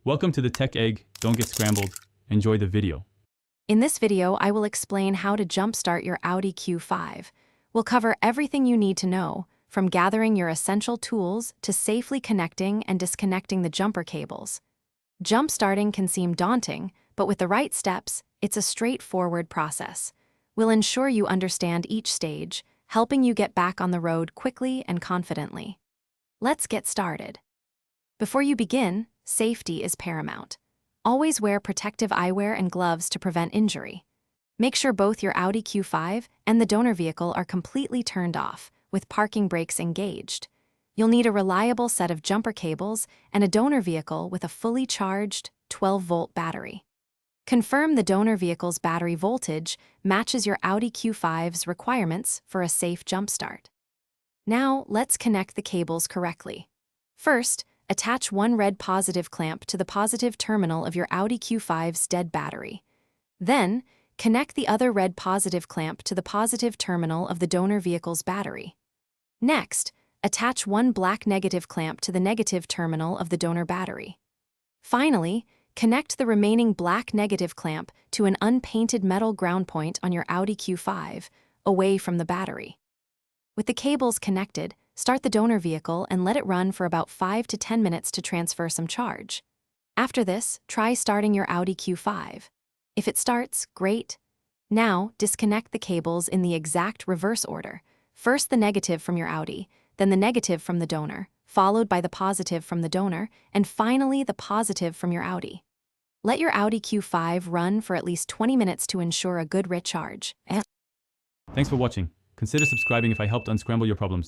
Welcome to the Tech Egg. Don't get scrambled. Enjoy the video. In this video, I will explain how to jumpstart your Audi Q5. We'll cover everything you need to know, from gathering your essential tools to safely connecting and disconnecting the jumper cables. Jumpstarting can seem daunting, but with the right steps, it's a straightforward process. We'll ensure you understand each stage, helping you get back on the road quickly and confidently. Let's get started. Before you begin, safety is paramount. Always wear protective eyewear and gloves to prevent injury. Make sure both your Audi Q5 and the donor vehicle are completely turned off, with parking brakes engaged. You'll need a reliable set of jumper cables and a donor vehicle with a fully charged 12-volt battery. Confirm the donor vehicle's battery voltage matches your Audi Q5's requirements for a safe jumpstart. Now, let's connect the cables correctly. First, attach one red positive clamp to the positive terminal of your Audi Q5's dead battery. Then, connect the other red positive clamp to the positive terminal of the donor vehicle's battery. Next, attach one black negative clamp to the negative terminal of the donor battery. Finally, connect the remaining black negative clamp to an unpainted metal ground point on your Audi Q5, away from the battery. With the cables connected, start the donor vehicle and let it run for about 5 to 10 minutes to transfer some charge. After this, try starting your Audi Q5. If it starts, great. Now, disconnect the cables in the exact reverse order. First the negative from your Audi, then the negative from the donor, followed by the positive from the donor, and finally the positive from your Audi. Let your Audi Q5 run for at least 20 minutes to ensure a good recharge. Thanks for watching. Consider subscribing if I helped unscramble your problems.